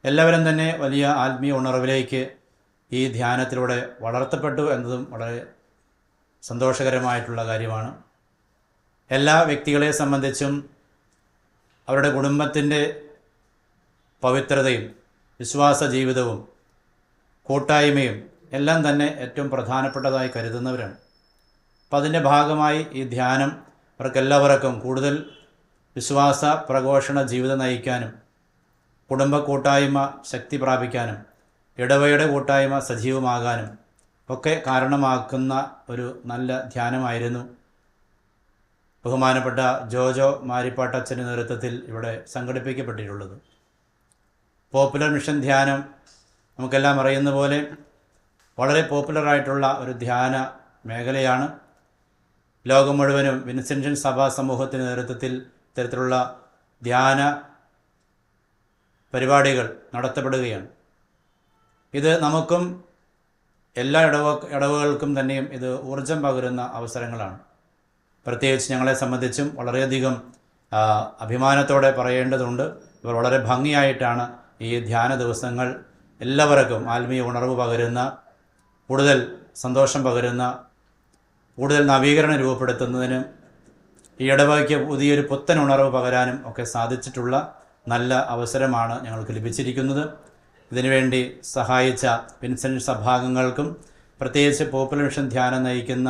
എല്ലാവരും തന്നെ വലിയ ആത്മീയ ഉണർവിലേക്ക് ഈ ധ്യാനത്തിലൂടെ വളർത്തപ്പെട്ടു എന്നതും വളരെ സന്തോഷകരമായിട്ടുള്ള കാര്യമാണ്. എല്ലാ വ്യക്തികളെ സംബന്ധിച്ചും അവരുടെ കുടുംബത്തിൻ്റെ പവിത്രതയും വിശ്വാസ ജീവിതവും കൂട്ടായ്മയും എല്ലാം തന്നെ ഏറ്റവും പ്രധാനപ്പെട്ടതായി കരുതുന്നവരാണ്. അപ്പം അതിൻ്റെ ഭാഗമായി ഈ ധ്യാനം അവർക്കെല്ലാവർക്കും കൂടുതൽ വിശ്വാസ പ്രഘോഷണ ജീവിതം നയിക്കാനും കുടുംബ കൂട്ടായ്മ ശക്തി പ്രാപിക്കാനും ഇടവയുടെ കൂട്ടായ്മ സജീവമാകാനും ഒക്കെ കാരണമാക്കുന്ന ഒരു നല്ല ധ്യാനമായിരുന്നു ബഹുമാനപ്പെട്ട ജോജോ മാരിപ്പാട്ടച്ചൻ്റെ നേതൃത്വത്തിൽ ഇവിടെ സംഘടിപ്പിക്കപ്പെട്ടിട്ടുള്ളത്. പോപ്പുലർ മിഷൻ ധ്യാനം നമുക്കെല്ലാം അറിയുന്ന പോലെ വളരെ പോപ്പുലറായിട്ടുള്ള ഒരു ധ്യാന മേഖലയാണ്. ലോകം മുഴുവനും വിൻസെൻഷൻ സഭാ സമൂഹത്തിൻ്റെ നേതൃത്വത്തിൽ ഇത്തരത്തിലുള്ള ധ്യാന പരിപാടികൾ നടത്തപ്പെടുകയാണ്. ഇത് നമുക്കും എല്ലാ ഇടവകൾക്കും തന്നെയും ഇത് ഊർജം പകരുന്ന അവസരങ്ങളാണ്. പ്രത്യേകിച്ച് ഞങ്ങളെ സംബന്ധിച്ചും വളരെയധികം അഭിമാനത്തോടെ പറയേണ്ടതുണ്ട്. ഇവർ വളരെ ഭംഗിയായിട്ടാണ് ഈ ധ്യാന ദിവസങ്ങൾ എല്ലാവർക്കും ആത്മീയ ഉണർവ് പകരുന്ന, കൂടുതൽ സന്തോഷം പകരുന്ന, കൂടുതൽ നവീകരണം രൂപപ്പെടുത്തുന്നതിനും ഈ ഇടവകയ്ക്ക് പുതിയൊരു പുത്തൻ ഉണർവ് പകരാനും ഒക്കെ സാധിച്ചിട്ടുള്ള നല്ല അവസരമാണ് ഞങ്ങൾക്ക് ലഭിച്ചിരിക്കുന്നത്. ഇതിനുവേണ്ടി സഹായിച്ച വിൻസെൻ്റ് സഭാംഗങ്ങൾക്കും പ്രത്യേകിച്ച് പോപ്പുലർ മിഷൻ ധ്യാനം നയിക്കുന്ന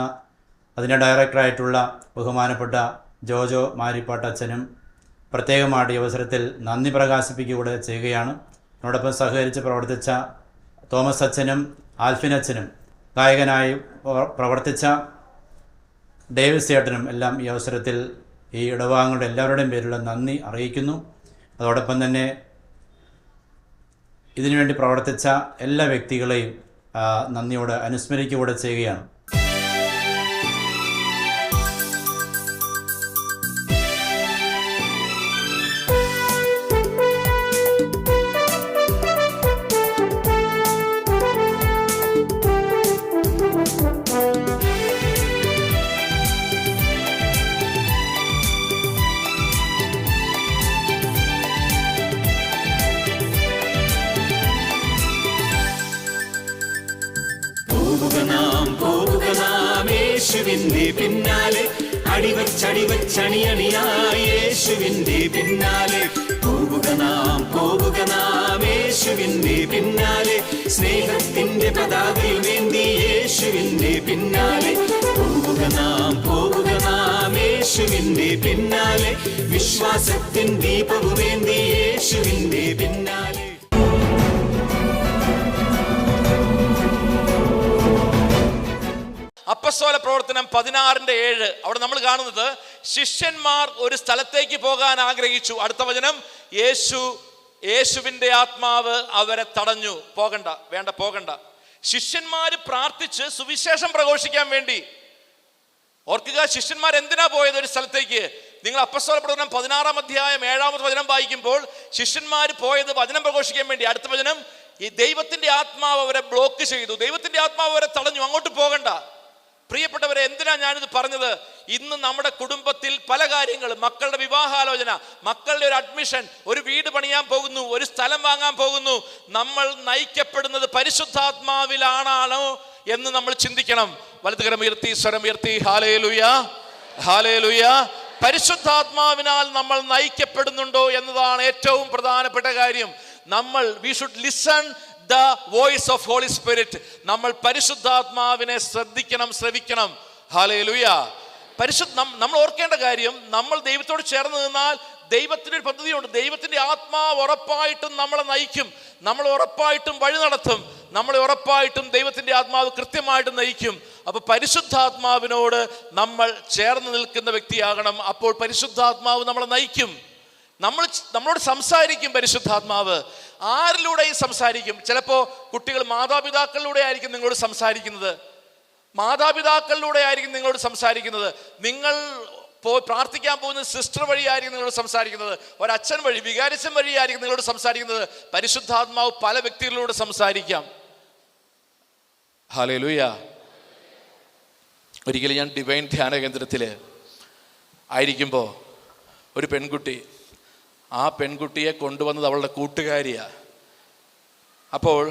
അതിൻ്റെ ഡയറക്ടറായിട്ടുള്ള ബഹുമാനപ്പെട്ട ജോജോ മാരിപ്പാട്ടച്ചനും പ്രത്യേകമായിട്ട് ഈ അവസരത്തിൽ നന്ദി പ്രകാശിപ്പിക്കുക ചെയ്യുകയാണ്. എന്നോടൊപ്പം സഹകരിച്ച് പ്രവർത്തിച്ച തോമസ് അച്ഛനും ആൽഫിൻ അച്ഛനും ഗായകനായി പ്രവർത്തിച്ച ഡേവിസ് ചേട്ടനും എല്ലാം ഈ അവസരത്തിൽ ഈ ഇടവകങ്ങളുടെ എല്ലാവരുടെയും പേരിലുള്ള നന്ദി അറിയിക്കുന്നു. അതോടൊപ്പം തന്നെ ഇതിനുവേണ്ടി പ്രവർത്തിച്ച എല്ലാ വ്യക്തികളെയും നന്ദിയോടെ അനുസ്മരിക്കുകയൂടെ ചെയ്യുകയാണ്. യേശുവിന്റെ പിന്നാലെ അടിവച്ചണിയായി യേശുവിന്റെ പിന്നാലെ പോവുക നാം യേശുവിന്റെ പിന്നാലെ സ്നേഹത്തിന്റെ പതാകയുമേന്തി യേശുവിന്റെ പിന്നാലെ പോവുക നാം യേശുവിന്റെ പിന്നാലെ വിശ്വാസത്തിൻ ദീപവുമേന്തി യേശുവിന്റെ പിന്നാലെ. അപ്പസ്തോല പ്രവർത്തനം 16:7 അവിടെ നമ്മൾ കാണുന്നത് ശിഷ്യന്മാർ ഒരു സ്ഥലത്തേക്ക് പോകാൻ ആഗ്രഹിച്ചു. അടുത്ത വചനം, യേശുവിന്റെ ആത്മാവ് അവരെ തടഞ്ഞു. പോകണ്ട. ശിഷ്യന്മാര് പ്രാർത്ഥിച്ച് സുവിശേഷം പ്രഘോഷിക്കാൻ വേണ്ടി. ഓർക്കുക, ശിഷ്യന്മാർ എന്തിനാ പോയത് ഒരു സ്ഥലത്തേക്ക്? നിങ്ങൾ അപ്പസ്തോല പ്രവർത്തനം 16-ാം അധ്യായം 7-ാമത്തെ വചനം വായിക്കുമ്പോൾ ശിഷ്യന്മാർ പോയത് വചനം പ്രഘോഷിക്കാൻ വേണ്ടി. അടുത്ത വചനം, ഈ ദൈവത്തിന്റെ ആത്മാവ് അവരെ ബ്ലോക്ക് ചെയ്തു, ദൈവത്തിന്റെ ആത്മാവ് അവരെ തടഞ്ഞു, അങ്ങോട്ട് പോകണ്ട. പ്രിയപ്പെട്ടവരെ, എന്തിനാ ഞാനിത് പറഞ്ഞത്? ഇന്ന് നമ്മുടെ കുടുംബത്തിൽ പല കാര്യങ്ങളും, മക്കളുടെ വിവാഹാലോചന, മക്കളുടെ ഒരു അഡ്മിഷൻ, ഒരു വീട് പണിയാൻ പോകുന്നു, ഒരു സ്ഥലം വാങ്ങാൻ പോകുന്നു, നമ്മൾ നയിക്കപ്പെടുന്നത് പരിശുദ്ധാത്മാവിലാണോ എന്ന് നമ്മൾ ചിന്തിക്കണം. വലതുകരം ഉയർത്തി, സ്വരം ഉയർത്തി, ഹല്ലേലൂയ, ഹല്ലേലൂയ. പരിശുദ്ധാത്മാവിനാൽ നമ്മൾ നയിക്കപ്പെടുന്നുണ്ടോ എന്നതാണ് ഏറ്റവും പ്രധാനപ്പെട്ട കാര്യം. We should listen the voice of Holy Spirit. നമ്മൾ പരിശുദ്ധാത്മാവിനെ ശ്രവിക്കണം. ഹല്ലേലൂയ. നമ്മൾ ഓർക്കേണ്ട കാര്യം, നമ്മൾ ദൈവത്തോട് ചേർന്ന് നിന്നാൽ ദൈവത്തിൻ്റെ ഒരു പദ്ധതിയുണ്ട്. ദൈവത്തിൻ്റെ ആത്മാവ് ഉറപ്പായിട്ടും നമ്മളെ നയിക്കും, നമ്മൾ ഉറപ്പായിട്ടും വഴി നടത്തും, നമ്മളെ ഉറപ്പായിട്ടും ദൈവത്തിൻ്റെ ആത്മാവ് കൃത്യമായിട്ട് നയിക്കും. അപ്പോൾ പരിശുദ്ധാത്മാവിനോട് നമ്മൾ ചേർന്ന് നിൽക്കുന്ന വ്യക്തിയാകണം. അപ്പോൾ പരിശുദ്ധാത്മാവ് നമ്മളെ നയിക്കും. നമ്മളോട് സംസാരിക്കും പരിശുദ്ധാത്മാവ്. ആരിലൂടെയും സംസാരിക്കും. ചിലപ്പോൾ കുട്ടികൾ മാതാപിതാക്കളിലൂടെ ആയിരിക്കും നിങ്ങളോട് സംസാരിക്കുന്നത്. നിങ്ങൾ പ്രാർത്ഥിക്കാൻ പോകുന്ന സിസ്റ്റർ വഴിയായിരിക്കും നിങ്ങളോട് സംസാരിക്കുന്നത്. ഒരച്ഛൻ വഴി, വികാരിച്ചൻ വഴിയായിരിക്കും നിങ്ങളോട് സംസാരിക്കുന്നത്. പരിശുദ്ധാത്മാവ് പല വ്യക്തികളിലൂടെ സംസാരിക്കാം. ഹല്ലേലൂയ. ഒരിക്കലും ഞാൻ ഡിവൈൻ ധ്യാന കേന്ദ്രത്തിൽ ആയിരിക്കുമ്പോൾ ഒരു പെൺകുട്ടിയെ കൊണ്ടുവന്നത് അവളുടെ കൂട്ടുകാരിയാണ്. അപ്പോൾ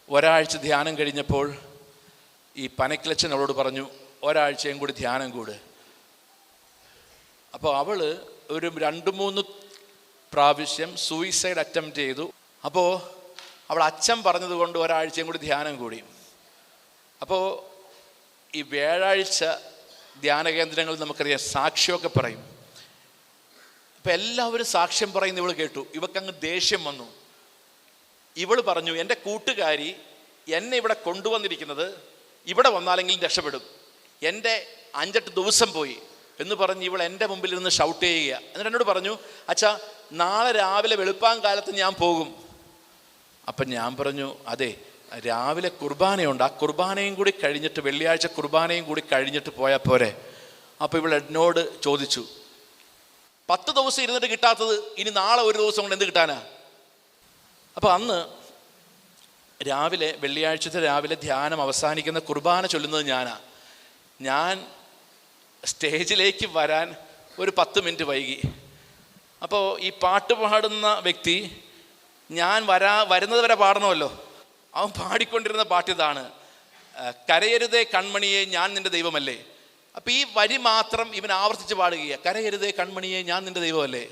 ഒരാഴ്ച ധ്യാനം കഴിഞ്ഞപ്പോൾ ഈ പനക്കിലച്ചൻ അവളോട് പറഞ്ഞു, ഒരാഴ്ചയും കൂടി ധ്യാനം കൂട്. അപ്പോൾ അവൾ ഒരു 2-3 പ്രാവശ്യം സൂയിസൈഡ് അറ്റംപ്റ്റ് ചെയ്തു. അപ്പോൾ അവൾ അച്ഛൻ പറഞ്ഞത് കൊണ്ട് ഒരാഴ്ചയും കൂടി ധ്യാനം കൂടി. അപ്പോൾ ഈ വ്യാഴാഴ്ച ധ്യാന കേന്ദ്രങ്ങളിൽ നമുക്കറിയാം സാക്ഷ്യമൊക്കെ പറയും. ഇപ്പം എല്ലാവരും സാക്ഷ്യം പറയുന്ന ഇവൾ കേട്ടു. ഇവക്കങ്ങ് ദേഷ്യം വന്നു. ഇവൾ പറഞ്ഞു, എൻ്റെ കൂട്ടുകാരി എന്നെ ഇവിടെ കൊണ്ടുവന്നിരിക്കുന്നത് ഇവിടെ വന്നാലെങ്കിലും രക്ഷപ്പെടും, എൻ്റെ 5-8 ദിവസം പോയി എന്ന് പറഞ്ഞ് ഇവൾ എൻ്റെ മുമ്പിൽ നിന്ന് ഷൗട്ട് ചെയ്യുക. എന്നിട്ട് എന്നോട് പറഞ്ഞു, അച്ഛാ നാളെ രാവിലെ വെളുപ്പാൻ കാലത്ത് ഞാൻ പോകും. അപ്പം ഞാൻ പറഞ്ഞു, അതെ രാവിലെ കുർബാനയുണ്ട്, ആ കുർബാനയും കൂടി കഴിഞ്ഞിട്ട്, വെള്ളിയാഴ്ച കുർബാനയും കൂടി കഴിഞ്ഞിട്ട് പോയാൽ പോരെ. അപ്പോൾ ഇവൾ എന്നോട് ചോദിച്ചു, 10 ദിവസം ഇരുന്നിട്ട് കിട്ടാത്തത് ഇനി നാളെ ഒരു ദിവസം കൊണ്ട് എന്ത് കിട്ടാനാ? അപ്പോൾ അന്ന് രാവിലെ, വെള്ളിയാഴ്ചത്തെ രാവിലെ ധ്യാനം അവസാനിക്കുന്ന കുർബാന ചൊല്ലുന്നത് ഞാനാ. ഞാൻ സ്റ്റേജിലേക്ക് വരാൻ ഒരു 10 മിനിറ്റ് വൈകി. അപ്പോൾ ഈ പാട്ട് പാടുന്ന വ്യക്തി ഞാൻ വരുന്നത് വരെ പാടണമല്ലോ, അവൻ പാടിക്കൊണ്ടിരുന്ന പാട്ടിതാണ്, കരയരുതേ കൺമണിയെ ഞാൻ നിൻ്റെ ദൈവമല്ലേ. അപ്പം ഈ വരി മാത്രം ഇവൻ ആവർത്തിച്ച് പാടുകയാണ്, കരയരുതേ കൺമണിയെ ഞാൻ നിൻ്റെ ദൈവമല്ലേ.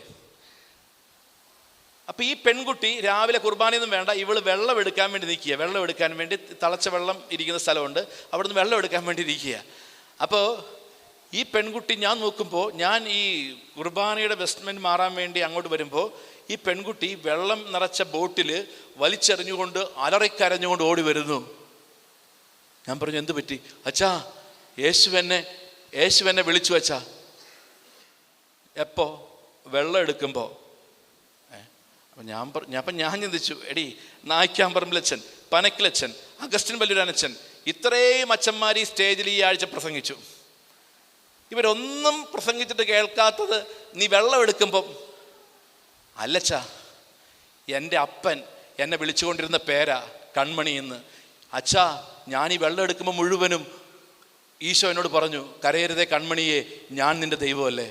അപ്പം ഈ പെൺകുട്ടി രാവിലെ കുർബാനയൊന്നും വേണ്ട, ഇവൾ വെള്ളം എടുക്കാൻ വേണ്ടി നിൽക്കുക. വെള്ളം എടുക്കാൻ വേണ്ടി തിളച്ച വെള്ളം ഇരിക്കുന്ന സ്ഥലമുണ്ട്, അവിടെ നിന്ന് വെള്ളം എടുക്കാൻ വേണ്ടി ഇരിക്കുക. അപ്പോൾ ഈ പെൺകുട്ടി, ഞാൻ നോക്കുമ്പോൾ, ഞാൻ ഈ കുർബാനയുടെ വെസ്റ്റ്മെൻറ്റ് മാറാൻ വേണ്ടി അങ്ങോട്ട് വരുമ്പോൾ ഈ പെൺകുട്ടി വെള്ളം നിറച്ച ബോട്ടിൽ വലിച്ചെറിഞ്ഞുകൊണ്ട് അലറിക്കരഞ്ഞുകൊണ്ട് ഓടി വരുന്നു. ഞാൻ പറഞ്ഞു, എന്ത് പറ്റി? അച്ഛാ യേശുവെന്നെ വിളിച്ചു അച്ഛാ. എപ്പോൾ? വെള്ളം എടുക്കുമ്പോൾ. അപ്പം ഞാൻ ചിന്തിച്ചു, എടി നായ്ക്കാമ്പറമ്പിലച്ഛൻ, പനക്കിലച്ഛൻ, അഗസ്റ്റിൻ വല്ലുരാനച്ഛൻ, ഇത്രയും അച്ഛന്മാർ ഈ സ്റ്റേജിൽ ഈ ആഴ്ച പ്രസംഗിച്ചു, ഇവരൊന്നും പ്രസംഗിച്ചിട്ട് കേൾക്കാത്തത് നീ വെള്ളം എടുക്കുമ്പം. അല്ലച്ചാ, എൻ്റെ അപ്പൻ എന്നെ വിളിച്ചുകൊണ്ടിരുന്ന പേരാ കൺമണി എന്ന്. അച്ഛാ, ഞാൻ ഈ വെള്ളം എടുക്കുമ്പോൾ മുഴുവനും ഈശോ എന്നോട് പറഞ്ഞു, കരയരുതേ കൺമണിയെ ഞാൻ നിൻ്റെ ദൈവമല്ലേ.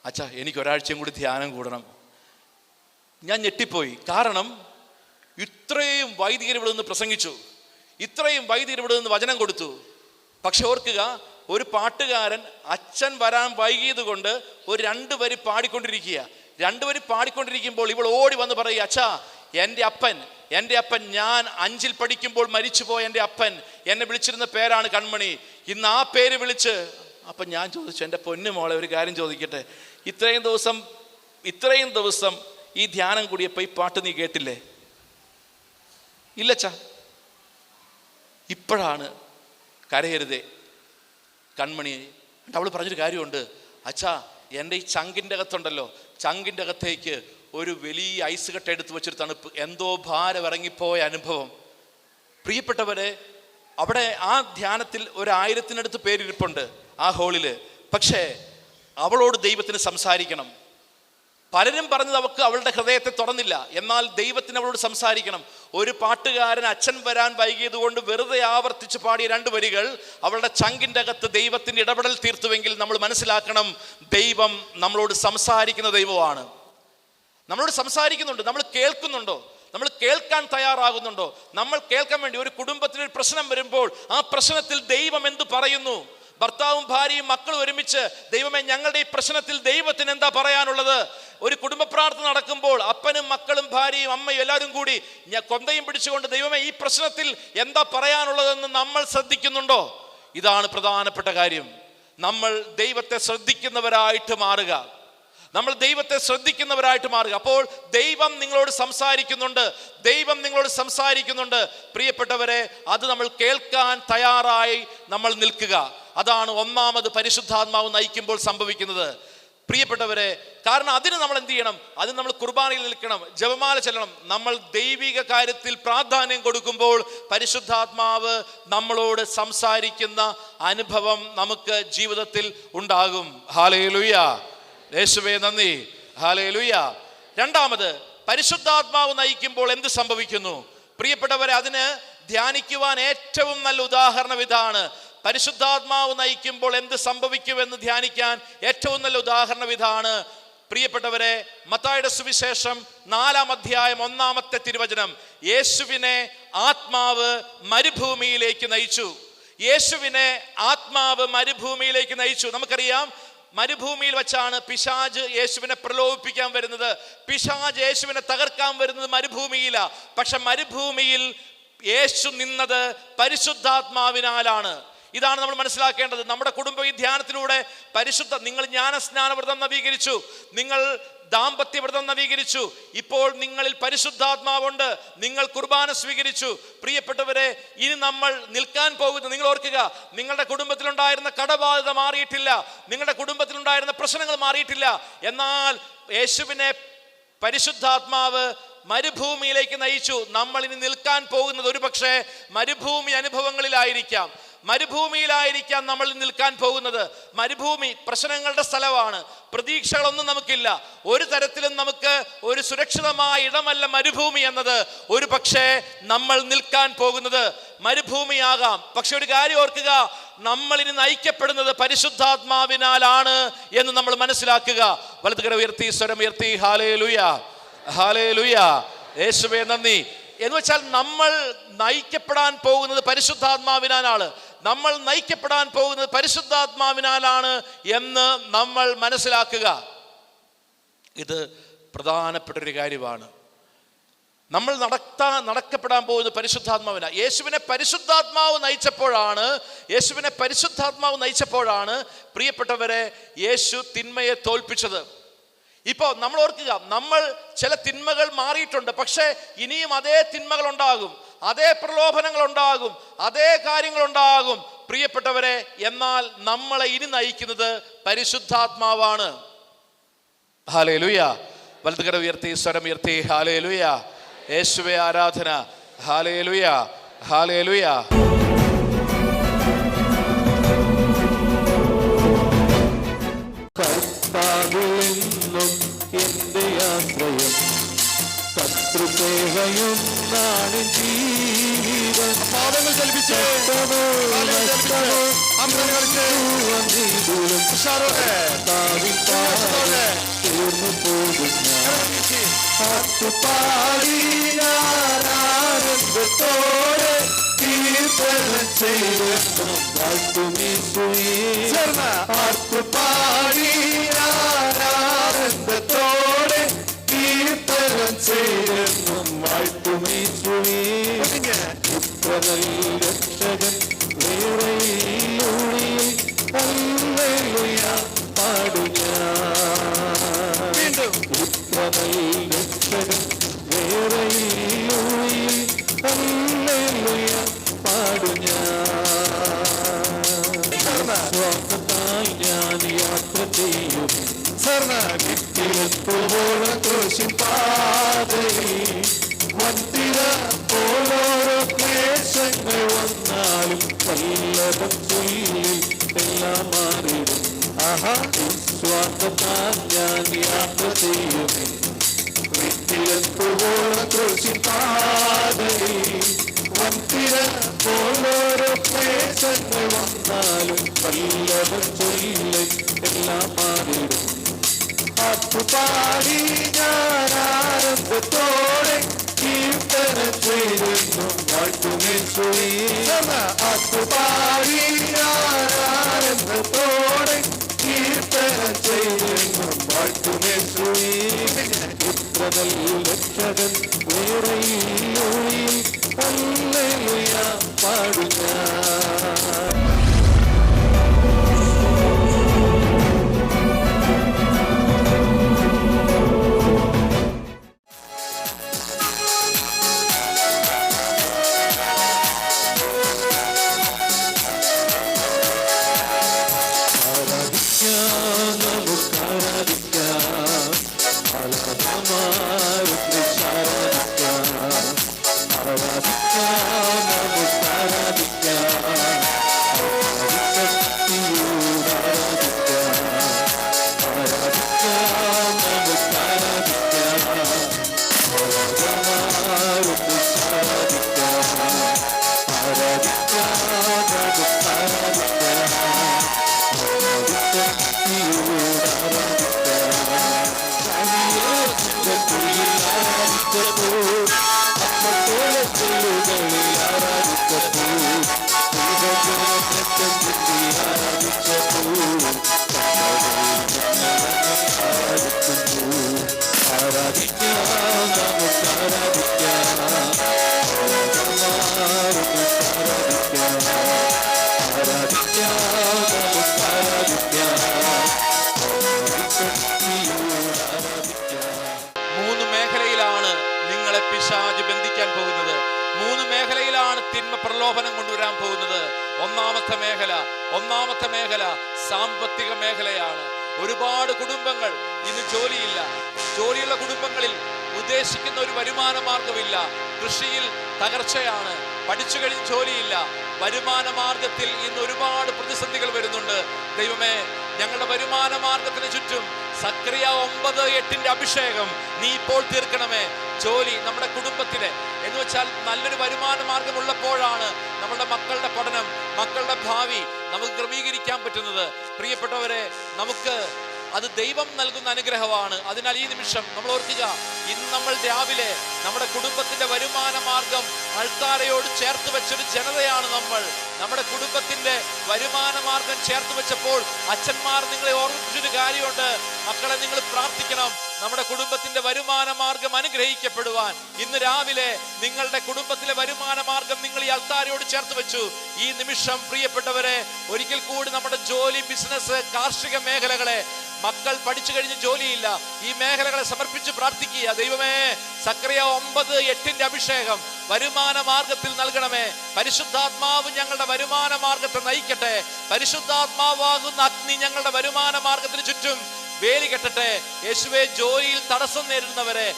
അച്ഛാ, എനിക്ക് ഒരാഴ്ചയും കൂടി ധ്യാനം കൂടണം. ഞാൻ ഞെട്ടിപ്പോയി. കാരണം ഇത്രയും വൈദികർ ഇവിടെ നിന്ന് പ്രസംഗിച്ചു, ഇത്രയും വൈദികർ ഇവിടെ നിന്ന് വചനം കൊടുത്തു. പക്ഷെ ഓർക്കുക, ഒരു പാട്ടുകാരൻ അച്ഛൻ വരാൻ വൈകിയത് കൊണ്ട് ഒരു 2 വരി പാടിക്കൊണ്ടിരിക്കുക. 2 വരി പാടിക്കൊണ്ടിരിക്കുമ്പോൾ ഇവൾ ഓടി വന്ന് പറയുക, അച്ഛാ എൻ്റെ അപ്പൻ ഞാൻ 5ൽ പഠിക്കുമ്പോൾ മരിച്ചുപോയ എൻ്റെ അപ്പൻ എന്നെ വിളിച്ചിരുന്ന പേരാണ് കൺമണി, ഇന്ന് ആ പേര് വിളിച്ച്. അപ്പം ഞാൻ ചോദിച്ചു, എൻ്റെ പൊന്നു മോളെ ഒരു കാര്യം ചോദിക്കട്ടെ, ഇത്രയും ദിവസം ഈ ധ്യാനം കൂടിയപ്പോൾ ഈ പാട്ട് നീ കേട്ടില്ലേ? ഇല്ലച്ചാ. ഇപ്പോഴാണ് കരയരുതേ കൺമണിയെ. അവൾ പറഞ്ഞൊരു കാര്യമുണ്ട്, അച്ഛാ എൻ്റെ ഈ ചങ്കിൻ്റെ അകത്തുണ്ടല്ലോ, ചങ്കിൻ്റെ അകത്തേക്ക് ഒരു വലിയ ഐസ് കട്ട എടുത്ത് വെച്ചൊരു തണുപ്പ്, എന്തോ ഭാരം ഇറങ്ങിപ്പോയ അനുഭവം. പ്രിയപ്പെട്ടവരെ, അവിടെ ആ ധ്യാനത്തിൽ 1000-നടുത്ത് പേരിരിപ്പുണ്ട് ആ ഹോളിൽ. പക്ഷേ അവളോട് ദൈവത്തിന് സംസാരിക്കണം. പലരും പറഞ്ഞത് അവളുടെ ഹൃദയത്തെ തുറന്നില്ല, എന്നാൽ ദൈവത്തിന് അവളോട് സംസാരിക്കണം. ഒരു പാട്ടുകാരൻ അച്ഛൻ വരാൻ വൈകിയത് കൊണ്ട് വെറുതെ ആവർത്തിച്ച് പാടിയ 2 വരികൾ അവളുടെ ചങ്കിൻ്റെ അകത്ത് ദൈവത്തിൻ്റെ ഇടപെടൽ തീർത്തുവെങ്കിൽ നമ്മൾ മനസ്സിലാക്കണം, ദൈവം നമ്മളോട് സംസാരിക്കുന്ന ദൈവമാണ്. നമ്മളോട് സംസാരിക്കുന്നുണ്ട്. നമ്മൾ കേൾക്കുന്നുണ്ടോ? നമ്മൾ കേൾക്കാൻ തയ്യാറാകുന്നുണ്ടോ? നമ്മൾ കേൾക്കാൻ വേണ്ടി, ഒരു കുടുംബത്തിൽ ഒരു പ്രശ്നം വരുമ്പോൾ ആ പ്രശ്നത്തിൽ ദൈവം എന്ത് പറയുന്നു? ഭർത്താവും ഭാര്യയും മക്കളും ഒരുമിച്ച്, ദൈവമേ ഞങ്ങളുടെ ഈ പ്രശ്നത്തിൽ ദൈവത്തിന് എന്താ പറയാനുള്ളത്? ഒരു കുടുംബ പ്രാർത്ഥന നടക്കുമ്പോൾ അപ്പനും മക്കളും ഭാര്യയും അമ്മയും എല്ലാവരും കൂടി കൊന്തയും പിടിച്ചുകൊണ്ട്, ദൈവമേ ഈ പ്രശ്നത്തിൽ എന്താ പറയാനുള്ളതെന്ന് നമ്മൾ ശ്രദ്ധിക്കുന്നുണ്ടോ? ഇതാണ് പ്രധാനപ്പെട്ട കാര്യം. നമ്മൾ ദൈവത്തെ ശ്രദ്ധിക്കുന്നവരായിട്ട് മാറുക. അപ്പോൾ ദൈവം നിങ്ങളോട് സംസാരിക്കുന്നുണ്ട്. പ്രിയപ്പെട്ടവരെ, അത് നമ്മൾ കേൾക്കാൻ തയ്യാറായി നമ്മൾ നിൽക്കുക. അതാണ് ഒന്നാമത് പരിശുദ്ധാത്മാവ് നയിക്കുമ്പോൾ സംഭവിക്കുന്നത്. പ്രിയപ്പെട്ടവരെ, കാരണം അതിന് നമ്മൾ എന്ത് ചെയ്യണം? അതിന് നമ്മൾ കുർബാനയിൽ നിൽക്കണം, ജപമാല ചൊല്ലണം. നമ്മൾ ദൈവിക കാര്യത്തിൽ പ്രാധാന്യം കൊടുക്കുമ്പോൾ പരിശുദ്ധാത്മാവ് നമ്മളോട് സംസാരിക്കുന്ന അനുഭവം നമുക്ക് ജീവിതത്തിൽ ഉണ്ടാകും. ഹല്ലേലൂയ, യേശുവേ നന്ദി, ഹല്ലേലൂയ. രണ്ടാമത്, പരിശുദ്ധാത്മാവ് നയിക്കുമ്പോൾ എന്ത് സംഭവിക്കുന്നു? പ്രിയപ്പെട്ടവരെ, അതിന് ധ്യാനിക്കുവാൻ ഏറ്റവും നല്ല ഉദാഹരണം ഇതാണ്. പരിശുദ്ധാത്മാവ് നയിക്കുമ്പോൾ എന്ത് സംഭവിക്കുമെന്ന് ധ്യാനിക്കാൻ ഏറ്റവും നല്ല ഉദാഹരണം ഇതാണ്. പ്രിയപ്പെട്ടവരെ, മത്തായിയുടെ സുവിശേഷം 4-ാം അധ്യായം 1-ാമത്തെ തിരുവചനം, യേശുവിനെ ആത്മാവ് മരുഭൂമിയിലേക്ക് നയിച്ചു. യേശുവിനെ ആത്മാവ് മരുഭൂമിയിലേക്ക് നയിച്ചു. നമുക്കറിയാം, മരുഭൂമിയിൽ വെച്ചാണ് പിശാച് യേശുവിനെ പ്രലോഭിപ്പിക്കാൻ വരുന്നത്. പിശാച് യേശുവിനെ തകർക്കാൻ വരുന്നത് മരുഭൂമിയിലാ. പക്ഷെ മരുഭൂമിയിൽ യേശു നിന്നത് പരിശുദ്ധാത്മാവിനാലാണ്. ഇതാണ് നമ്മൾ മനസ്സിലാക്കേണ്ടത്. നമ്മുടെ കുടുംബ ഈ ധ്യാനത്തിലൂടെ നിങ്ങൾ ജ്ഞാനസ്നാനവ്രതം നവീകരിച്ചു, നിങ്ങൾ ദാമ്പത്യവ്രതം നവീകരിച്ചു, ഇപ്പോൾ നിങ്ങളിൽ പരിശുദ്ധാത്മാവുണ്ട്, നിങ്ങൾ കുർബാന സ്വീകരിച്ചു. പ്രിയപ്പെട്ടവരെ, ഇനി നമ്മൾ നിൽക്കാൻ പോകുന്നത്, നിങ്ങൾ ഓർക്കുക, നിങ്ങളുടെ കുടുംബത്തിലുണ്ടായിരുന്ന കടബാധ്യത മാറിയിട്ടില്ല, നിങ്ങളുടെ കുടുംബത്തിലുണ്ടായിരുന്ന പ്രശ്നങ്ങൾ മാറിയിട്ടില്ല. എന്നാൽ യേശുവിനെ പരിശുദ്ധാത്മാവ് മരുഭൂമിയിലേക്ക് നയിച്ചു. നമ്മൾ ഇനി നിൽക്കാൻ പോകുന്നത് ഒരുപക്ഷെ മരുഭൂമി അനുഭവങ്ങളിലായിരിക്കാം, മരുഭൂമിയിലായിരിക്കാം നമ്മൾ നിൽക്കാൻ പോകുന്നത്. മരുഭൂമി പ്രശ്നങ്ങളുടെ സ്ഥലമാണ്, പ്രതീക്ഷകളൊന്നും നമുക്കില്ല, ഒരു തരത്തിലും നമുക്ക് ഒരു സുരക്ഷിതമായ ഇടമല്ല മരുഭൂമി എന്നത്. ഒരു പക്ഷേ നമ്മൾ നിൽക്കാൻ പോകുന്നത് മരുഭൂമിയാകാം. പക്ഷെ ഒരു കാര്യം ഓർക്കുക, നമ്മൾ ഇനി നയിക്കപ്പെടുന്നത് പരിശുദ്ധാത്മാവിനാലാണ് എന്ന് നമ്മൾ മനസ്സിലാക്കുക. വലതുകര ഉയർത്തി, സ്വരം ഉയർത്തി, ഹല്ലേലൂയ, ഹല്ലേലൂയ, യേശുവേ നന്ദി. എന്ന് വെച്ചാൽ നമ്മൾ നയിക്കപ്പെടാൻ പോകുന്നത് പരിശുദ്ധാത്മാവിനാലാണ്, നമ്മൾ നയിക്കപ്പെടാൻ പോകുന്നത് പരിശുദ്ധാത്മാവിനാലാണ് എന്ന് നമ്മൾ മനസ്സിലാക്കുക. ഇത് പ്രധാനപ്പെട്ട ഒരു കാര്യമാണ്. നമ്മൾ നടക്കപ്പെടാൻ പോകുന്നത് പരിശുദ്ധാത്മാവിനാണ്. യേശുവിനെ പരിശുദ്ധാത്മാവ് നയിച്ചപ്പോഴാണ് പ്രിയപ്പെട്ടവരെ യേശു തിന്മയെ തോൽപ്പിച്ചത്. ഇപ്പോൾ നമ്മൾ ഓർക്കുക, നമ്മൾ ചില തിന്മകൾ മാറിയിട്ടുണ്ട്, പക്ഷേ ഇനിയും അതേ തിന്മകൾ ഉണ്ടാകും, അതേ പ്രലോഭനങ്ങൾ ഉണ്ടാകും, അതേ കാര്യങ്ങൾ ഉണ്ടാകും പ്രിയപ്പെട്ടവരെ. എന്നാൽ നമ്മളെ ഇനി നയിക്കുന്നത് പരിശുദ്ധാത്മാവാണ്. ഹല്ലേലൂയ. വലതുകര ഉയർത്തി, സ്വരം ഉയർത്തി, ഹല്ലേലൂയ, യേശുവേ ആരാധന, ഹല്ലേലൂയ, ഹല്ലേലൂയ. എന്റെ ആശ്രയം ശത്രുസേവയും നാണ് ജീവിതം. പാദങ്ങൾ ചലിപ്പിച്ച് തീർന്നു പോകുന്ന ആത്മപാടിയാനന്ദത്തോടെ കീർത്തനം ചെയ്തെന്നും ആത്മപാടിയാനന്ദത്തോടെ കീർത്തനം ചെയ്തെന്നും വാഴ്ത്തുമീശുവേ. രക്ഷകൻ വേറെയിലൂടെ ഹല്ലേലൂയ പാടു ഞാൻ. രക്ഷകൻ വേറെയിലൂടെ ഹല്ലേലൂയ പാടു ഞാൻ. സ്വാർത്ഥത്തായി ഞാൻ യാത്ര ചെയ്യും നിത്യത്തോളം ക്രൂശിപ്പാതയിൽ വന്തിര പോലോരോ ക്ലേശങ്ങൾ വന്നാലും വല്ലതും ചൊല്ലി എല്ലാം മാറിടും. സ്വാർത്ഥത്താൽ ഞാൻ യാത്ര ചെയ്യും നിത്യത്തോളം ക്രൂശിപ്പാതയിൽ വന്തിര പോലോരോ ക്ലേശങ്ങൾ വന്നാലും വല്ലതും ചൊല്ലി എല്ലാം മാറിടും. ആത്മപാടി ഞാൻ ആനന്ദത്തോടെ കീർത്തനം ചെയ്തെന്നും വാഴ്ത്തുമീശുവേ. ആത്മപാടി ഞാൻ ആനന്ദത്തോടെ കീർത്തനം ചെയ്തെന്നും വാഴ്ത്തുമീശുവേ. ഇത്ര നല്ല രക്ഷകൻ വേറെയിലൂടെ ഹല്ലേലൂയ പാടു ഞാൻ. പ്രലോഭനം കൊണ്ടുവരാൻ പോകുന്നത്. ഒന്നാമത്തെ മേഖല സാമ്പത്തിക മേഖലയാണ്. ഒരുപാട് കുടുംബങ്ങൾ ഇന്ന് ജോലിയില്ല. ജോലിയുള്ള കുടുംബങ്ങളിൽ ഉദ്ദേശിക്കുന്ന ഒരു വരുമാന മാർഗമില്ല. കൃഷിയിൽ തകർച്ചയാണ്. പഠിച്ചു കഴിഞ്ഞ് ജോലിയില്ല. വരുമാന മാർഗത്തിൽ ഇന്ന് ഒരുപാട് പ്രതിസന്ധികൾ വരുന്നുണ്ട്. ദൈവമേ, ഞങ്ങളുടെ വരുമാന മാർഗത്തിന് ചുറ്റും സക്രിയ 9:8 അഭിഷേകം നീ ഇപ്പോൾ തീർക്കണമേ. ജോലി നമ്മുടെ കുടുംബത്തിന് എന്ന് വെച്ചാൽ നല്ലൊരു വരുമാന മാർഗം ഉള്ളപ്പോഴാണ് നമ്മളുടെ മക്കളുടെ പഠനം, മക്കളുടെ ഭാവി നമുക്ക് ക്രമീകരിക്കാൻ പറ്റുന്നത്. പ്രിയപ്പെട്ടവരെ, നമുക്ക് അത് ദൈവം നൽകുന്ന അനുഗ്രഹമാണ്. അതിനാൽ ഈ നിമിഷം നമ്മൾ ഓർക്കുക, ഇന്ന് നമ്മൾ രാവിലെ നമ്മുടെ കുടുംബത്തിന്റെ വരുമാന മാർഗം അൾത്താരയോട് ചേർത്ത് വെച്ചൊരു ജനതയാണ് നമ്മൾ. നമ്മുടെ കുടുംബത്തിന്റെ വരുമാന മാർഗം ചേർത്ത് വെച്ചപ്പോൾ അച്ഛന്മാർ നിങ്ങളെ ഓർമ്മിപ്പിച്ചൊരു കാര്യമുണ്ട്. മക്കളെ, നിങ്ങൾ പ്രാർത്ഥിക്കണം നമ്മുടെ കുടുംബത്തിന്റെ വരുമാന മാർഗം അനുഗ്രഹിക്കപ്പെടുവാൻ. ഇന്ന് രാവിലെ നിങ്ങളുടെ കുടുംബത്തിലെ വരുമാന മാർഗം നിങ്ങൾ ഈ അൾത്താരയോട് ചേർത്ത് വെച്ചു. ഈ നിമിഷം പ്രിയപ്പെട്ടവരെ, ഒരിക്കൽ കൂടി നമ്മുടെ ജോലി, ബിസിനസ്, കാർഷിക മേഖലകളെ, മക്കൾ പഠിച്ചു കഴിഞ്ഞ് ജോലിയില്ല, ഈ മേഖലകളെ സമർപ്പിച്ച് പ്രാർത്ഥിക്കുക. ദൈവമേ, സക്രിയ 9:8 അഭിഷേകം വരുമാന മാർഗത്തിൽ നൽകണമേ. പരിശുദ്ധാത്മാവ് ഞങ്ങളുടെ വരുമാന മാർഗത്തെ നയിക്കട്ടെ. പരിശുദ്ധാത്മാവാകുന്ന അഗ്നി ഞങ്ങളുടെ വരുമാന മാർഗത്തിന് ചുറ്റും വേലി കെട്ടട്ടെ. യേശുവേ, ജോലിയിൽ തടസ്സം നേരിടുന്നവരെ,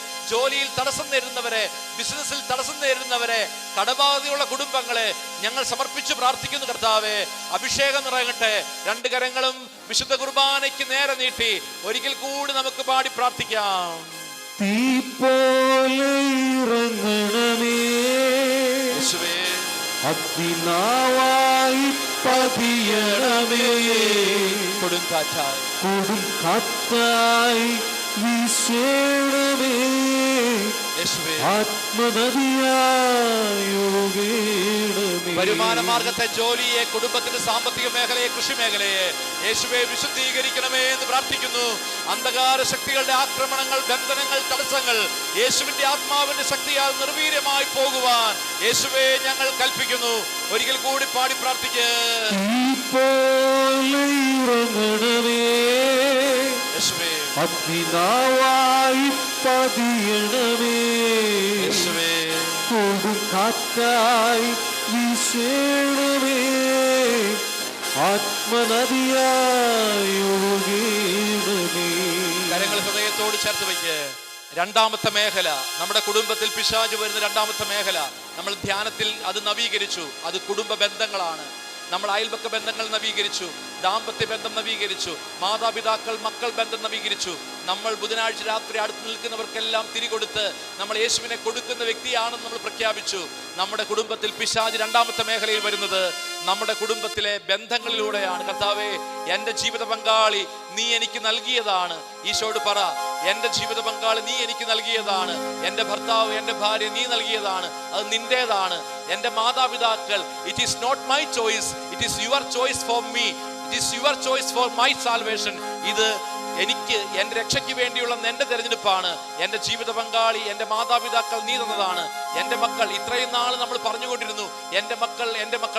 ബിസിനസ്സിൽ തടസ്സം നേരിടുന്നവരെ, കടബാധ്യതയുള്ള കുടുംബങ്ങളെ ഞങ്ങൾ സമർപ്പിച്ച് പ്രാർത്ഥിക്കുന്നു. കർത്താവേ, അഭിഷേകം നിറയട്ടെ. 2 കരങ്ങളും വിശുദ്ധ കുർബാനയ്ക്ക് നേരെ നീട്ടി ഒരിക്കൽ കൂടി നമുക്ക് പാടി പ്രാർത്ഥിക്കാം. തീ പോലെ ഇറങ്ങണമേ യേശുവേ, അഗ്നിനാവായി പതിയണമേ, കൊടുങ്കാറ്റായി വീശണമേ, ആത്മനദിയായി ഒഴുകണമേ. വരുമാന മാർഗത്തെ, ജോലിയെ, കുടുംബത്തിന്റെ സാമ്പത്തിക മേഖലയെ, കൃഷി മേഖലയെ യേശുവേ വിശുദ്ധീകരിക്കണമേ എന്ന് പ്രാർത്ഥിക്കുന്നു. അന്ധകാര ശക്തികളുടെ ആക്രമണങ്ങൾ, ബന്ധനങ്ങൾ, തടസ്സങ്ങൾ യേശുവിന്റെ ആത്മാവിന്റെ ശക്തിയാൽ നിർവീര്യമായി പോകുവാൻ യേശുവേ ഞങ്ങൾ കൽപ്പിക്കുന്നു. ഒരിക്കൽ കൂടി പാടി പ്രാർത്ഥിക്കുക. യേശുവേ, അഗ്നിനാവായി പതിയണമേ, യേശുവേ, കൊടുങ്കാറ്റായി വീശണമേ, ആത്മനദിയായി ഒഴുകണമേ. കരങ്ങൾ ഹൃദയത്തോട് ചേർത്ത് വയ്ക്ക്. 2ാമത്തെ മേഖല, നമ്മുടെ കുടുംബത്തിൽ പിശാച് വരുന്ന 2ാമത്തെ മേഖല നമ്മൾ ധ്യാനത്തിൽ അത് നവീകരിച്ചു. അത് കുടുംബ ബന്ധങ്ങളാണ്. നമ്മൾ അയൽപക്ക ബന്ധങ്ങൾ നവീകരിച്ചു, ദാമ്പത്യ ബന്ധം നവീകരിച്ചു, മാതാപിതാക്കൾ മക്കൾ ബന്ധം നവീകരിച്ചു. നമ്മൾ ബുധനാഴ്ച രാത്രി അടുത്ത് നിൽക്കുന്നവർക്കെല്ലാം തിരികൊടുത്ത് നമ്മൾ യേശുവിനെ കൊടുക്കുന്ന വ്യക്തിയാണെന്ന് നമ്മൾ പ്രഖ്യാപിച്ചു. നമ്മുടെ കുടുംബത്തിൽ പിശാച് 2ാമത്തെ മേഖലയിൽ വരുന്നത് നമ്മുടെ കുടുംബത്തിലെ ബന്ധങ്ങളിലൂടെയാണ്. കർത്താവേ, എൻ്റെ ജീവിത പങ്കാളി നീ എനിക്ക് നൽകിയതാണ്. ഈശോയോട് പറ, എൻ്റെ ജീവിത പങ്കാളി നീ എനിക്ക് നൽകിയതാണ്. എൻ്റെ ഭർത്താവ്, എൻ്റെ ഭാര്യ നീ നൽകിയതാണ്. അത് നിന്റേതാണ്. എൻ്റെ മാതാപിതാക്കൾ, it is not my choice, it is your choice for me, it is your choice for my salvation. ഇത് എനിക്ക്, എൻ്റെ രക്ഷയ്ക്ക് വേണ്ടിയുള്ള എൻ്റെ തെരഞ്ഞെടുപ്പാണ്. എൻ്റെ ജീവിത പങ്കാളി, എൻ്റെ മാതാപിതാക്കൾ നീ തന്നതാണ്. എൻ്റെ മക്കൾ, ഇത്രയും നാൾ നമ്മൾ പറഞ്ഞുകൊണ്ടിരുന്നു എൻ്റെ മക്കൾ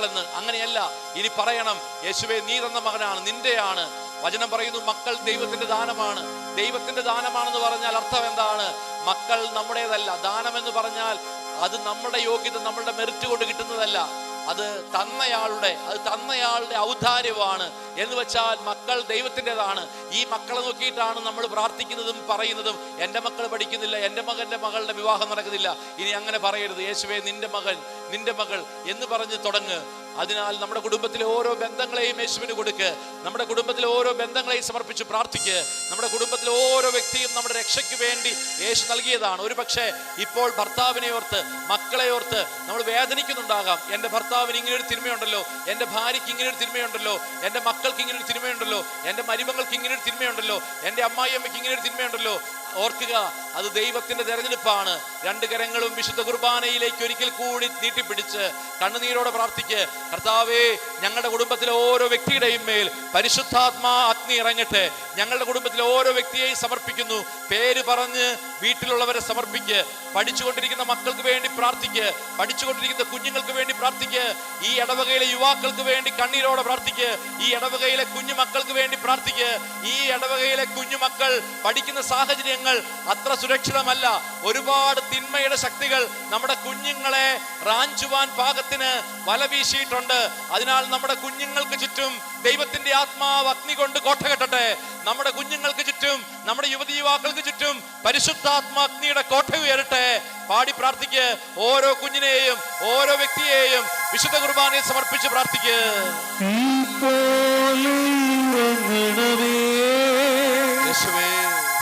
എന്ന്. അങ്ങനെയല്ല, ഇനി പറയണം, യേശുവേ നീ തന്ന മകനാണ്, നിന്റെയാണ്. വചനം പറയുന്നു, മക്കൾ ദൈവത്തിന്റെ ദാനമാണ്. ദൈവത്തിന്റെ ദാനമാണെന്ന് പറഞ്ഞാൽ അർത്ഥം എന്താണ്? മക്കൾ നമ്മുടേതല്ല. ദാനം എന്ന് പറഞ്ഞാൽ അത് നമ്മുടെ യോഗ്യത, നമ്മളുടെ മെറിറ്റ് കൊണ്ട് കിട്ടുന്നതല്ല. അത് തന്നയാളുടെ ഔദാര്യമാണ്. എന്ന് വെച്ചാൽ മക്കൾ ദൈവത്തിൻ്റെതാണ്. ഈ മക്കളെ നോക്കിയിട്ടാണ് നമ്മൾ പ്രാർത്ഥിക്കുന്നതും പറയുന്നതും. എൻ്റെ മക്കൾ പഠിക്കുന്നില്ല, എൻ്റെ മകളുടെ വിവാഹം നടക്കുന്നില്ല. ഇനി അങ്ങനെ പറയരുത്. യേശുവേ, നിന്റെ മകൾ എന്ന് പറഞ്ഞ് തുടങ്ങ്. അതിനാൽ നമ്മുടെ കുടുംബത്തിലെ ഓരോ ബന്ധങ്ങളെയും യേശുവിന് കൊടുക്ക്. നമ്മുടെ കുടുംബത്തിലെ ഓരോ ബന്ധങ്ങളെയും സമർപ്പിച്ച് പ്രാർത്ഥിക്ക്. നമ്മുടെ കുടുംബത്തിലെ ഓരോ വ്യക്തിയും നമ്മുടെ രക്ഷയ്ക്ക് വേണ്ടി യേശു നൽകിയതാണ്. ഒരു പക്ഷേ ഇപ്പോൾ ഭർത്താവിനെ ഓർത്ത്, മക്കളെ ഓർത്ത് നമ്മൾ വേദനിക്കുന്നുണ്ടാകാം. എൻ്റെ ഭർത്താവിന് ഇങ്ങനെയൊരു തിന്മയുണ്ടല്ലോ, എൻ്റെ ഭാര്യയ്ക്ക് ഇങ്ങനെയൊരു തിന്മയുണ്ടല്ലോ, എൻ്റെ മക്കൾക്ക് ഇങ്ങനെയൊരു തിന്മയുണ്ടല്ലോ, എൻ്റെ മരുമകൾക്ക് ഇങ്ങനെയൊരു തിന്മയുണ്ടല്ലോ, എൻ്റെ അമ്മായിയമ്മയ്ക്ക് ഇങ്ങനെയൊരു തിന്മയുണ്ടല്ലോ. ഓർക്കുക, അത് ദൈവത്തിന്റെ തെരഞ്ഞെടുപ്പാണ്. 2 കരങ്ങളും വിശുദ്ധ കുർബാനയിലേക്ക് ഒരിക്കൽ കൂടി നീട്ടിപ്പിടിച്ച് കണ്ണുനീരോടെ പ്രാർത്ഥിക്ക്. കർത്താവേ, ഞങ്ങളുടെ കുടുംബത്തിലെ ഓരോ വ്യക്തിയുടെയും മേൽ പരിശുദ്ധാത്മാ അഗ്നി ഇറങ്ങട്ടെ. ഞങ്ങളുടെ കുടുംബത്തിലെ ഓരോ വ്യക്തിയെയും സമർപ്പിക്കുന്നു. പേര് പറഞ്ഞ് വീട്ടിലുള്ളവരെ സമർപ്പിക്ക്. പഠിച്ചുകൊണ്ടിരിക്കുന്ന മക്കൾക്ക് വേണ്ടി പ്രാർത്ഥിക്ക്. പഠിച്ചുകൊണ്ടിരിക്കുന്ന കുഞ്ഞുങ്ങൾക്ക് വേണ്ടി പ്രാർത്ഥിക്ക്. ഈ ഇടവകയിലെ യുവാക്കൾക്ക് വേണ്ടി കണ്ണീരോടെ പ്രാർത്ഥിക്ക്. ഈ ഇടവകയിലെ കുഞ്ഞു മക്കൾക്ക് വേണ്ടി പ്രാർത്ഥിക്ക്. ഈ ഇടവകയിലെ കുഞ്ഞുമക്കൾ പഠിക്കുന്ന സാഹചര്യങ്ങൾ അത്ര സുരക്ഷിതമല്ല. ഒരുപാട് തിന്മയുടെ ശക്തികൾ നമ്മുടെ കുഞ്ഞുങ്ങളെ റാഞ്ചുവാൻ പാകത്തിന് വല വീശിയിട്ടുണ്ട്. അതിനാൽ നമ്മുടെ കുഞ്ഞുങ്ങൾക്ക് ചുറ്റും ദൈവത്തിന്റെ ആത്മാവ് അഗ്നി കൊണ്ട് കോട്ട കെട്ടട്ടെ. നമ്മുടെ കുഞ്ഞുങ്ങൾക്ക് ചുറ്റും, നമ്മുടെ യുവതി യുവാക്കൾക്ക് ചുറ്റും പരിശുദ്ധാത്മാ അഗ്നിയുടെ കോട്ട ഉയരട്ടെ. പാടി പ്രാർത്ഥിക്ക്. ഓരോ കുഞ്ഞിനെയും ഓരോ വ്യക്തിയെയും വിശുദ്ധ കുർബാനയെ സമർപ്പിച്ച് പ്രാർത്ഥിക്ക്.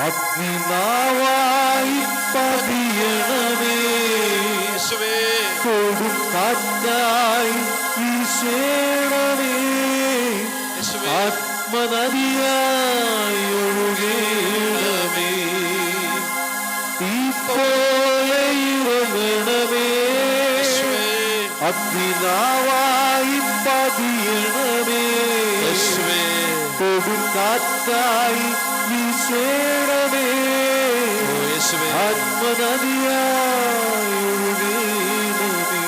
അഗ്നിനാവായി പതിയണമേ, കൊടുങ്കാറ്റായി വീശണമേ, ആത്മനദിയായി ഒഴുകണമേ, തീപോലെ ഇറങ്ങണമേ, അഗ്നിനാവായി പതിയണമേ, കൊടുങ്കാറ്റായി വീശണമേ, ആത്മനദിയായി ഒഴുകണമേ.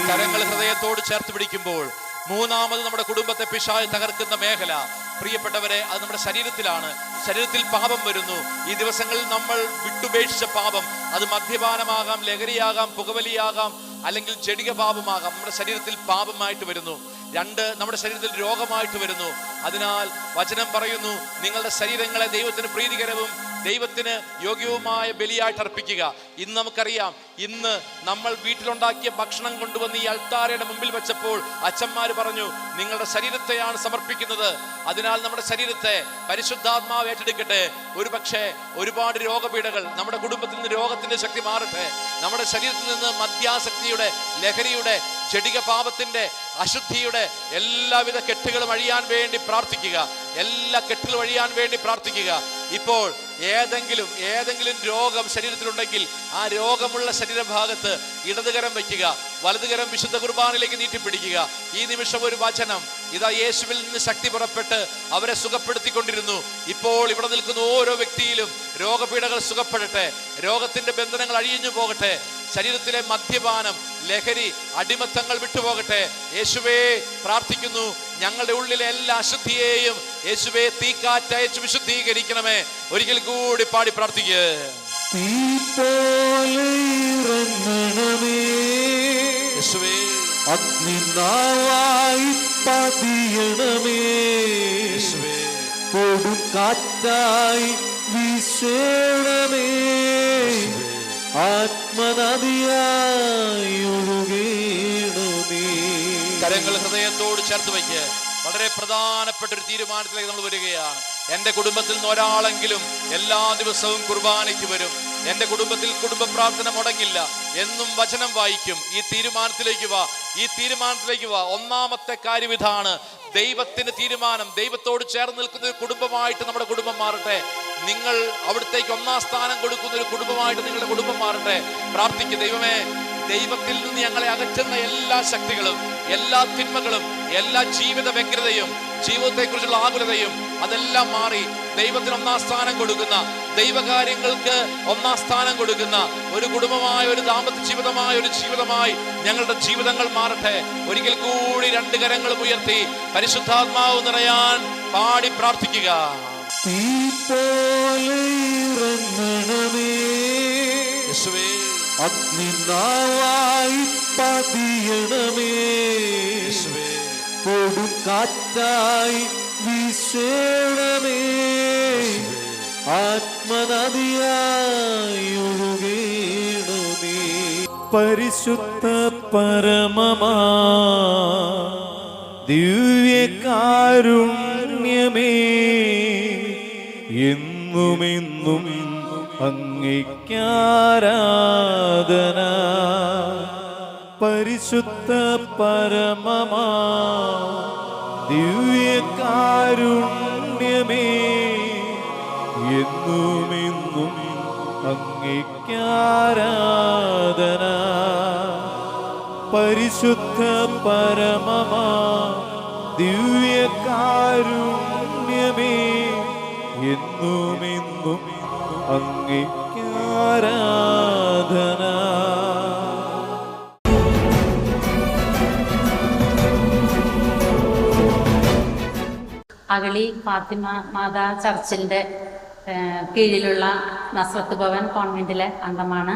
കരങ്ങൾ ഹൃദയത്തോട് ചേർത്ത് പിടിക്കുമ്പോൾ മൂന്നാമത് നമ്മുടെ കുടുംബത്തെ പിശാച് തകർക്കുന്ന മേഖല, പ്രിയപ്പെട്ടവരെ, അത് നമ്മുടെ ശരീരത്തിലാണ്. ശരീരത്തിൽ പാപം വരുന്നു. ഈ ദിവസങ്ങളിൽ നമ്മൾ വിട്ടുപേക്ഷിച്ച പാപം, അത് മദ്യപാനമാകാം, ലഹരിയാകാം, പുകവലിയാകാം, അല്ലെങ്കിൽ ജഡിക പാപമാകാം. നമ്മുടെ ശരീരത്തിൽ പാപമായിട്ട് വരുന്നു. രണ്ട്, നമ്മുടെ ശരീരത്തിൽ രോഗമായിട്ട് വരുന്നു. അതിനാൽ വചനം പറയുന്നു, നിങ്ങളുടെ ശരീരങ്ങളെ ദൈവത്തിന് പ്രീതികരവും ദൈവത്തിന് യോഗ്യവുമായ ബലിയായിട്ട് അർപ്പിക്കുക. ഇന്ന് നമുക്കറിയാം, ഇന്ന് നമ്മൾ വീട്ടിലുണ്ടാക്കിയ ഭക്ഷണം കൊണ്ടുവന്ന് ഈ അൾത്താരയുടെ മുമ്പിൽ വെച്ചപ്പോൾ അച്ഛന്മാര് പറഞ്ഞു, നിങ്ങളുടെ ശരീരത്തെയാണ് സമർപ്പിക്കുന്നത്. അതിനാൽ നമ്മുടെ ശരീരത്തെ പരിശുദ്ധാത്മാവ് ഏറ്റെടുക്കട്ടെ. ഒരുപക്ഷെ ഒരുപാട് രോഗപീഠകൾ, നമ്മുടെ കുടുംബത്തിൽ നിന്ന് രോഗത്തിന്റെ ശക്തി മാറട്ടെ. നമ്മുടെ ശരീരത്തിൽ നിന്ന് മദ്യാസക്തിയുടെ, ലഹരിയുടെ, ജഡിക പാപത്തിന്റെ, അശുദ്ധിയുടെ എല്ലാവിധ കെട്ടുകളും അഴിയാൻ വേണ്ടി പ്രാർത്ഥിക്കുക. എല്ലാ കെട്ടുകളും അഴിയാൻ വേണ്ടി പ്രാർത്ഥിക്കുക. ഇപ്പോൾ ഏതെങ്കിലും രോഗം ശരീരത്തിലുണ്ടെങ്കിൽ ആ രോഗമുള്ള ശരീരഭാഗത്ത് ഇടതുകരം വയ്ക്കുക, വലതുകരം വിശുദ്ധ കുർബാനയിലേക്ക് നീട്ടിപ്പിടിക്കുക. ഈ നിമിഷം ഒരു വചനം, ഇതാ യേശുവിൽ നിന്ന് ശക്തി പുറപ്പെട്ട് അവരെ സുഖപ്പെടുത്തിക്കൊണ്ടിരുന്നു. ഇപ്പോൾ ഇവിടെ നിൽക്കുന്ന ഓരോ വ്യക്തിയിലും രോഗപീഠകൾ സുഖപ്പെടട്ടെ. രോഗത്തിന്റെ ബന്ധനങ്ങൾ അഴിഞ്ഞു പോകട്ടെ. ശരീരത്തിലെ മദ്യപാനം, ലഹരി, അടിമത്തങ്ങൾ വിട്ടുപോകട്ടെ. യേശുവേ, പ്രാർത്ഥിക്കുന്നു, ഞങ്ങളുടെ ഉള്ളിലെ എല്ലാ അശുദ്ധിയെയും യേശുവേ തീക്കാറ്റയച്ച് വിശുദ്ധീകരിക്കണമേ. ഒരിക്കൽ കൂടി പാടി പ്രാർത്ഥിക്കുക. യേശുവേ, അഗ്നിനാവായി പതിയണമേ, കൊടുങ്കാറ്റായി വീശണമേ, ആത്മനദിയായി ഒഴുകണമേ. കരങ്ങൾ ഹൃദയത്തോട് ചേർത്ത് വയ്ക്കുക. വളരെ പ്രധാനപ്പെട്ട ഒരു തീരുമാനത്തിലേക്ക് നമ്മൾ വരികയാണ്. എൻ്റെ കുടുംബത്തിൽ നിന്ന് ഒരാളെങ്കിലും എല്ലാ ദിവസവും കുർബാനയ്ക്ക് വരും. എൻ്റെ കുടുംബത്തിൽ കുടുംബ പ്രാർത്ഥന മുടങ്ങില്ല. എന്നും വചനം വായിക്കും. ഈ തീരുമാനത്തിലേക്ക് വാ. ഒന്നാമത്തെ കാര്യം ഇതാണ്, ദൈവത്തിന് തീരുമാനം. ദൈവത്തോട് ചേർന്ന് നിൽക്കുന്ന ഒരു കുടുംബമായിട്ട് നമ്മുടെ കുടുംബം മാറട്ടെ. നിങ്ങൾ അവിടത്തേക്ക് ഒന്നാം സ്ഥാനം കൊടുക്കുന്ന ഒരു കുടുംബമായിട്ട് നിങ്ങളുടെ കുടുംബം മാറട്ടെ. പ്രാർത്ഥിക്കുക. ദൈവമേ, ദൈവത്തിൽ നിന്ന് ഞങ്ങളെ അകറ്റുന്ന എല്ലാ ശക്തികളും, എല്ലാ തിന്മകളും, എല്ലാ ജീവിത വ്യഗ്രതയും, ജീവിതത്തെക്കുറിച്ചുള്ള ആകുലതയും അതെല്ലാം മാറി ദൈവത്തിന് ഒന്നാം സ്ഥാനം കൊടുക്കുന്ന, ദൈവകാര്യങ്ങൾക്ക് ഒന്നാം സ്ഥാനം കൊടുക്കുന്ന ഒരു കുടുംബമായ, ഒരു ദാമ്പത്യ ജീവിതമായ ഒരു ജീവിതമായി ഞങ്ങളുടെ ജീവിതങ്ങൾ മാറട്ടെ. ഒരിക്കൽ കൂടി രണ്ട് കരങ്ങളും ഉയർത്തി പരിശുദ്ധാത്മാവ് നിറയാൻ പാടി പ്രാർത്ഥിക്കുക. യേശുവേ, അഗ്നിനാവായി പതിയണമേ, കൊടുങ്കാറ്റായി വീശണമേ, ആത്മനദിയായി ഒഴുകണമേ. പരിശുദ്ധ പരമമാ ദിവ്യകാരുണ്യമേ, എന്നുമെന്നും അങ്ങേയ്ക്കാരാധന. പരിശുദ്ധ പരമമാ ദിവ്യകാരുണ്യമേ, എന്നുമെന്നും അങ്ങേയ്ക്കാരാധന. പരിശുദ്ധ പരമമാ ദിവ്യകാരുണ്യമേ, എന്നുമെന്നും അങ്ങേക്ക് ആരാധന. അഗളി ഫാത്തിമ മാതാ ചർച്ചിൻ്റെ കീഴിലുള്ള നസ്രത്ത് ഭവൻ കോൺവെൻറ്റിലെ അംഗമാണ്.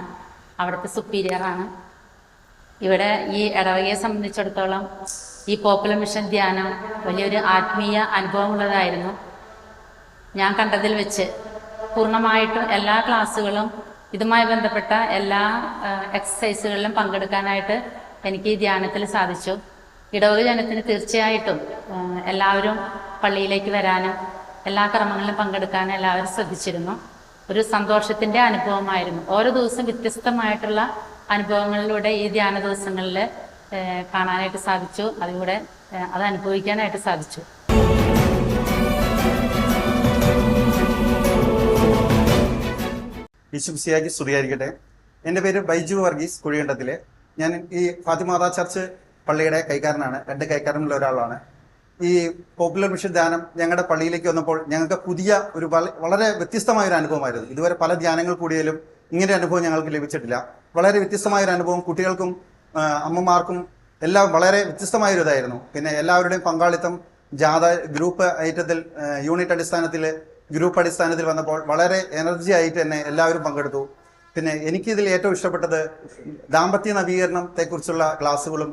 അവിടുത്തെ സുപ്പീരിയറാണ്. ഇവിടെ ഈ ഇടവകയെ സംബന്ധിച്ചിടത്തോളം ഈ പോപ്പുലർ മിഷൻ ധ്യാനം വലിയൊരു ആത്മീയ അനുഭവമുള്ളതായിരുന്നു. ഞാൻ കണ്ടതിൽ വെച്ച് പൂർണ്ണമായിട്ടും എല്ലാ ക്ലാസ്സുകളും ഇതുമായി ബന്ധപ്പെട്ട എല്ലാ എക്സസൈസുകളിലും പങ്കെടുക്കാനായിട്ട് എനിക്ക് ഈ ധ്യാനത്തിൽ സാധിച്ചു. ഇടവക ജനത്തിന് തീർച്ചയായിട്ടും എല്ലാവരും പള്ളിയിലേക്ക് വരാനും എല്ലാ കർമ്മങ്ങളിലും പങ്കെടുക്കാനും എല്ലാവരും ശ്രദ്ധിച്ചിരുന്നു. ഒരു സന്തോഷത്തിൻ്റെ അനുഭവമായിരുന്നു. ഓരോ ദിവസം വ്യത്യസ്തമായിട്ടുള്ള അനുഭവങ്ങളിലൂടെ ഈ ധ്യാന ദിവസങ്ങളിൽ കാണാനായിട്ട് സാധിച്ചു. അതിലൂടെ അത് അനുഭവിക്കാനായിട്ട് സാധിച്ചു. ഈശുമിശിഹായ്ക്ക് സ്തുതിയായിരിക്കട്ടെ. എൻ്റെ പേര് ബൈജു വർഗീസ്, കുഴികണ്ടത്തിലെ. ഞാൻ ഈ ഫാത്തിമാതാ ചർച്ച് പള്ളിയുടെ കൈക്കാരനാണ്. 2 കൈക്കാരനിൽ ഒരാളാണ്. ഈ പോപ്പുലർ മിഷൻ ധ്യാനം ഞങ്ങളുടെ പള്ളിയിലേക്ക് വന്നപ്പോൾ ഞങ്ങൾക്ക് പുതിയ ഒരു വളരെ വ്യത്യസ്തമായൊരു അനുഭവമായിരുന്നു. ഇതുവരെ പല ധ്യാനങ്ങൾ കൂടിയാലും ഇങ്ങനെ അനുഭവം ഞങ്ങൾക്ക് ലഭിച്ചിട്ടില്ല. വളരെ വ്യത്യസ്തമായൊരു അനുഭവം. കുട്ടികൾക്കും അമ്മമാർക്കും എല്ലാം വളരെ വ്യത്യസ്തമായൊരു ഇതായിരുന്നു. പിന്നെ എല്ലാവരുടെയും പങ്കാളിത്തം ജാഥ ഗ്രൂപ്പ് ഐറ്റത്തിൽ യൂണിറ്റ് അടിസ്ഥാനത്തിൽ ഗ്രൂപ്പ് അടിസ്ഥാനത്തിൽ വന്നപ്പോൾ വളരെ എനർജി ആയിട്ട് തന്നെ എല്ലാവരും പങ്കെടുത്തു. പിന്നെ എനിക്കിതിൽ ഏറ്റവും ഇഷ്ടപ്പെട്ടത് ദാമ്പത്യ നവീകരണത്തെക്കുറിച്ചുള്ള ക്ലാസ്സുകളും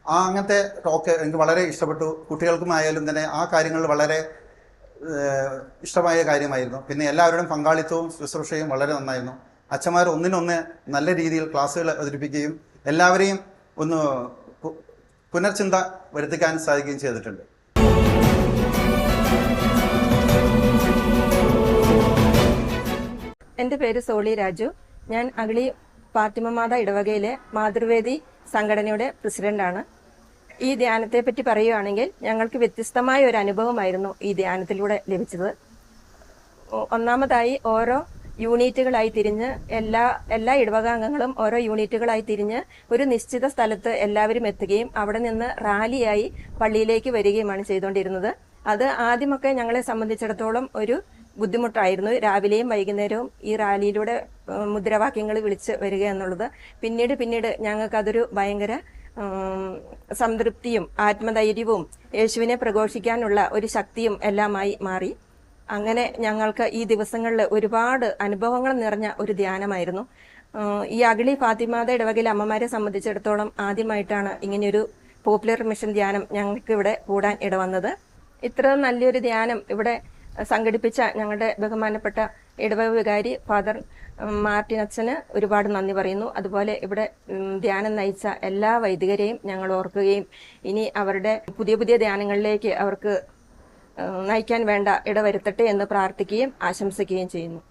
അങ്ങനത്തെ ടോക്ക് എനിക്ക് വളരെ ഇഷ്ടപ്പെട്ടു. കുട്ടികൾക്കുമായാലും തന്നെ ആ കാര്യങ്ങൾ വളരെ ഇഷ്ടമായ കാര്യമായിരുന്നു. പിന്നെ എല്ലാവരുടെയും പങ്കാളിത്തവും ശുശ്രൂഷയും വളരെ നന്നായിരുന്നു. അച്ഛന്മാർ ഒന്നിനൊന്ന് നല്ല രീതിയിൽ ക്ലാസ്സുകൾ അവതരിപ്പിക്കുകയും എല്ലാവരെയും ഒന്ന് പുനർചിന്ത വരുത്തിക്കാൻ സാധിക്കുകയും ചെയ്തിട്ടുണ്ട്. എൻ്റെ പേര് സോളി രാജു. ഞാൻ അഗളി ഫാത്തിമ മാതാ ഇടവകയിലെ മാതൃവേദി സംഘടനയുടെ പ്രസിഡന്റാണ്. ഈ ധ്യാനത്തെ പറ്റി പറയുകയാണെങ്കിൽ ഞങ്ങൾക്ക് വ്യത്യസ്തമായ ഒരു അനുഭവമായിരുന്നു ഈ ധ്യാനത്തിലൂടെ ലഭിച്ചത്. ഒന്നാമതായി ഓരോ യൂണിറ്റുകളായി തിരിഞ്ഞ് എല്ലാ ഇടവകാംഗങ്ങളും ഓരോ യൂണിറ്റുകളായി തിരിഞ്ഞ് ഒരു നിശ്ചിത സ്ഥലത്ത് എല്ലാവരും എത്തുകയും അവിടെ നിന്ന് റാലിയായി പള്ളിയിലേക്ക് വരികയുമാണ് ചെയ്തുകൊണ്ടിരുന്നത്. അത് ആദ്യമൊക്കെ ഞങ്ങളെ സംബന്ധിച്ചിടത്തോളം ഒരു ബുദ്ധിമുട്ടായിരുന്നു. രാവിലെയും വൈകുന്നേരവും ഈ റാലിയിലൂടെ മുദ്രാവാക്യങ്ങൾ വിളിച്ച് വരിക എന്നുള്ളത്. പിന്നീട് ഞങ്ങൾക്കതൊരു ഭയങ്കര സംതൃപ്തിയും ആത്മധൈര്യവും യേശുവിനെ പ്രഘോഷിക്കാനുള്ള ഒരു ശക്തിയും എല്ലാമായി മാറി. അങ്ങനെ ഞങ്ങൾക്ക് ഈ ദിവസങ്ങളിൽ ഒരുപാട് അനുഭവങ്ങൾ നിറഞ്ഞ ഒരു ധ്യാനമായിരുന്നു. ഈ അഗളി ഫാത്തിമാത ഇടവകയിലെ അമ്മമാരെ സംബന്ധിച്ചിടത്തോളം ആദ്യമായിട്ടാണ് ഇങ്ങനെയൊരു പോപ്പുലർ മിഷൻ ധ്യാനം ഞങ്ങൾക്ക് ഇവിടെ കൂടാൻ ഇടവന്നത്. ഇത്ര നല്ലൊരു ധ്യാനം ഇവിടെ സംഘടിപ്പിച്ച ഞങ്ങളുടെ ബഹുമാനപ്പെട്ട ഇടവക വികാരി ഫാദർ മാർട്ടിൻ അച്ഛന് ഒരുപാട് നന്ദി പറയുന്നു. അതുപോലെ ഇവിടെ ധ്യാനം നയിച്ച എല്ലാ വൈദികരെയും ഞങ്ങൾ ഓർക്കുകയും ഇനി അവരുടെ പുതിയ ധ്യാനങ്ങളിലേക്ക് അവർക്ക് നയിക്കാൻ വേണ്ട ഇടവരുത്തട്ടെ എന്ന് പ്രാർത്ഥിക്കുകയും ആശംസിക്കുകയും ചെയ്യുന്നു.